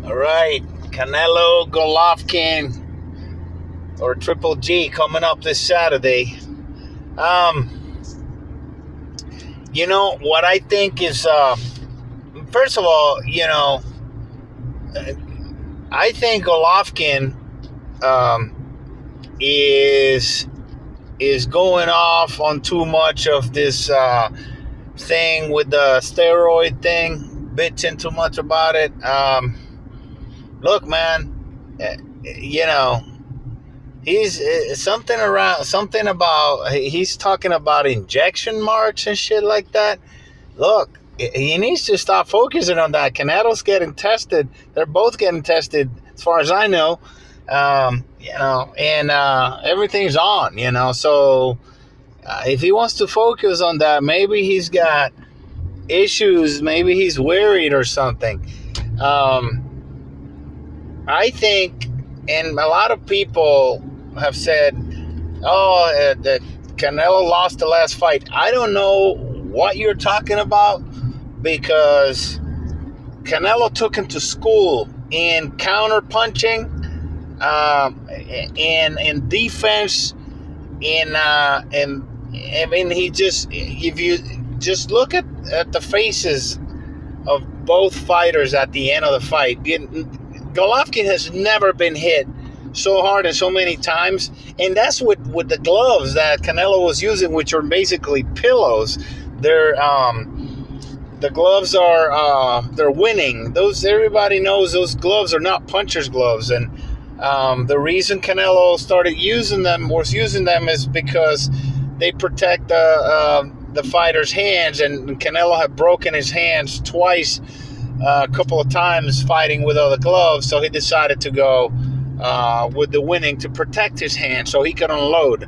All right, Canelo Golovkin or Triple G coming up this Saturday. Um, what I think is, first of all, I think Golovkin um, is going off on too much of this thing with the steroid thing. Bitching too much about it. Look, man, you know he's something about he's talking about injection marks and shit like that. Look, he needs to stop focusing on that. Canelo's getting tested. They're both getting tested, as far as I know. And everything's on. So if he wants to focus on that, maybe he's got issues. Maybe he's worried or something. I think, and a lot of people have said, that Canelo lost the last fight. I don't know what you're talking about, because Canelo took him to school in counter punching, in defense, he just, if you just look at the faces of both fighters at the end of the fight, Golovkin has never been hit so hard and so many times, and that's with the gloves that Canelo was using, which are basically pillows. They're the gloves are they're winning. Everybody knows those gloves are not puncher's gloves, and the reason Canelo was using them is because they protect the fighter's hands, and Canelo had broken his hands twice, a couple of times fighting with other gloves, so he decided to go with the winning to protect his hand so he could unload.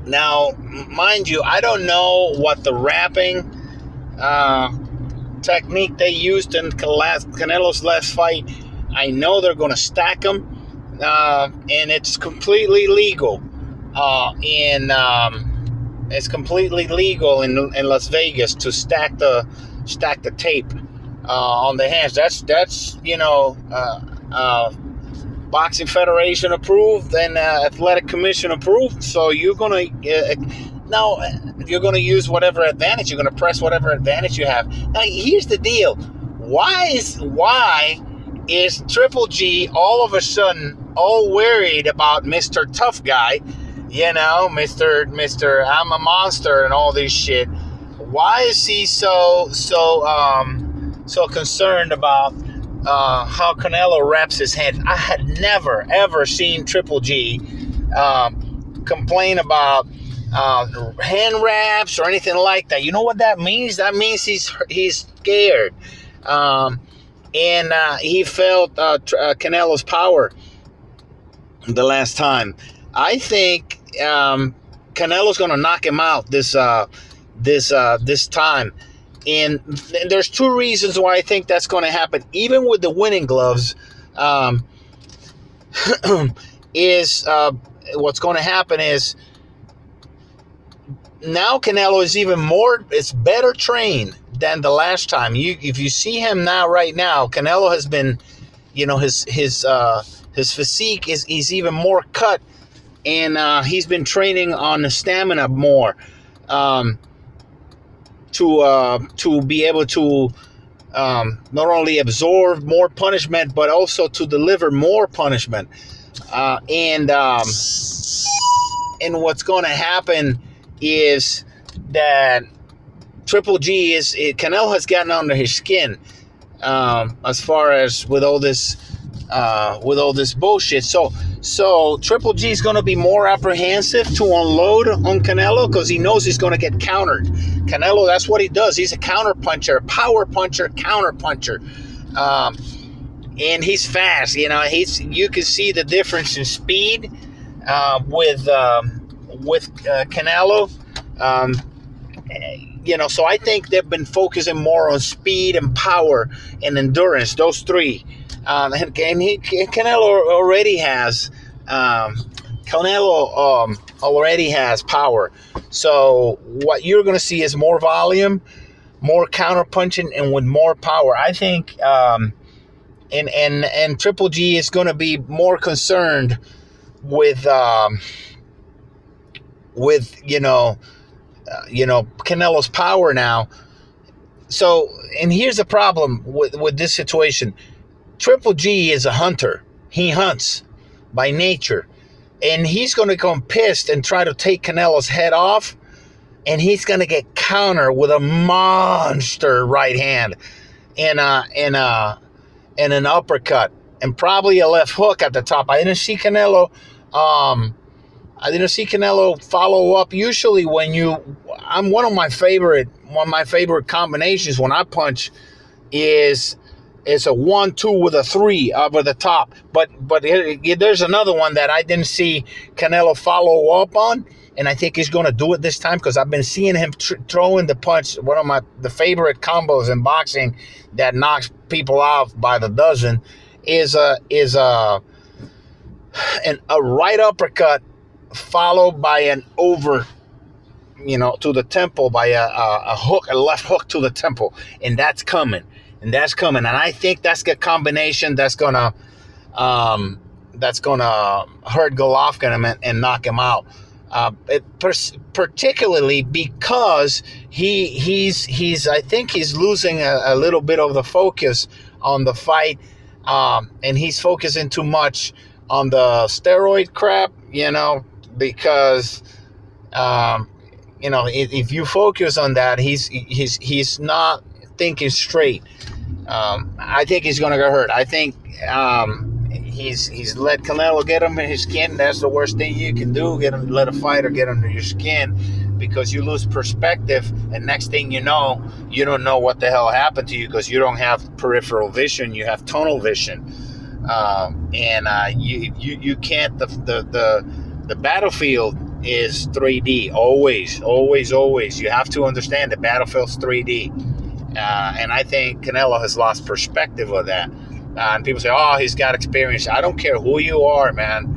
Now, mind you, I don't know what the wrapping technique they used in Canelo's last fight. I know they're going to stack him, and it's completely legal. It's completely legal in Las Vegas to stack the tape on the hands. That's Boxing Federation approved and Athletic Commission approved. So you're gonna you're gonna use whatever advantage. You're gonna press whatever advantage you have. Now here's the deal: why is Triple G all of a sudden all worried about Mr. Tough Guy? Mr. I'm a monster and all this shit. Why is he so concerned about how Canelo wraps his hands? I had never ever seen Triple G complain about hand wraps or anything like that. You know what that means? That means he's scared, and he felt Canelo's power the last time. I think Canelo's going to knock him out this time. And there's two reasons why I think that's going to happen. Even with the winning gloves, what's going to happen is now Canelo is better trained than the last time. If you see him right now, Canelo has been, his physique he's even more cut, and he's been training on the stamina more. To be able to not only absorb more punishment, but also to deliver more punishment. And what's going to happen is that Triple G Canelo has gotten under his skin, as far as with all this bullshit. So Triple G is going to be more apprehensive to unload on Canelo because he knows he's going to get countered. Canelo, that's what he does. He's a counter puncher, power puncher, counter puncher, and he's fast. You can see the difference in speed with Canelo. So I think they've been focusing more on speed and power and endurance. Those three. Canelo already has already has power. So what you're going to see is more volume, more counter punching and with more power. I think and Triple G is going to be more concerned with Canelo's power now. So, and here's the problem with this situation. Triple G is a hunter. He hunts by nature. And he's going to come pissed and try to take Canelo's head off. And he's going to get counter with a monster right hand and an uppercut and probably a left hook at the top. I didn't see Canelo follow up. Usually one of my favorite combinations when I punch is a 1-2 with a 3 over the top. But there's another one that I didn't see Canelo follow up on, and I think he's going to do it this time because I've been seeing him throwing the punch. One of the favorite combos in boxing that knocks people off by the dozen is a right uppercut followed by an over, to the temple by a hook, a left hook to the temple, and that's coming. And I think that's the combination that's gonna hurt Golovkin and knock him out. Particularly because I think he's losing a little bit of the focus on the fight, and he's focusing too much on the steroid crap, because if you focus on that, he's not thinking straight. I think he's gonna get hurt. I think he's let Canelo get him in his skin. That's the worst thing you can do. Let a fighter get under your skin, because you lose perspective, and next thing you know, you don't know what the hell happened to you because you don't have peripheral vision. You have tunnel vision, and you can't. The battlefield is 3D. Always. You have to understand the battlefield's 3D. And I think Canelo has lost perspective of that. And people say, oh, he's got experience. I don't care who you are, man.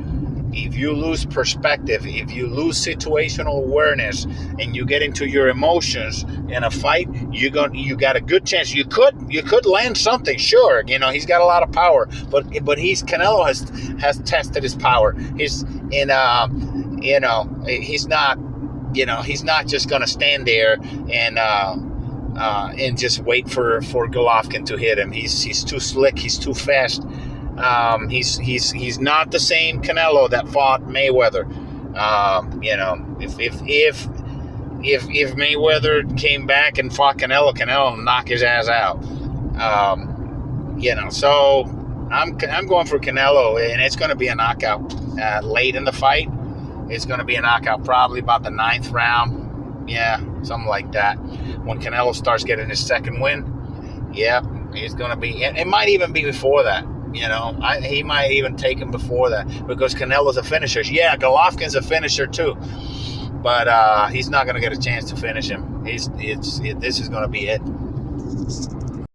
If you lose perspective, if you lose situational awareness, and you get into your emotions in a fight, you got a good chance. You could land something, sure. He's got a lot of power, but Canelo has tested his power. He's not just gonna stand there and just wait for Golovkin to hit him. He's too slick. He's too fast. He's not the same Canelo that fought Mayweather. If Mayweather came back and fought Canelo would knock his ass out. So I'm going for Canelo, and it's going to be a knockout late in the fight. It's going to be a knockout, probably about the 9th round. Yeah, something like that. When Canelo starts getting his second win, yeah, he's going to be. It might even be before that. He might even take him before that, because Canelo's a finisher. Yeah, Golovkin's a finisher too, but he's not going to get a chance to finish him. This is going to be it.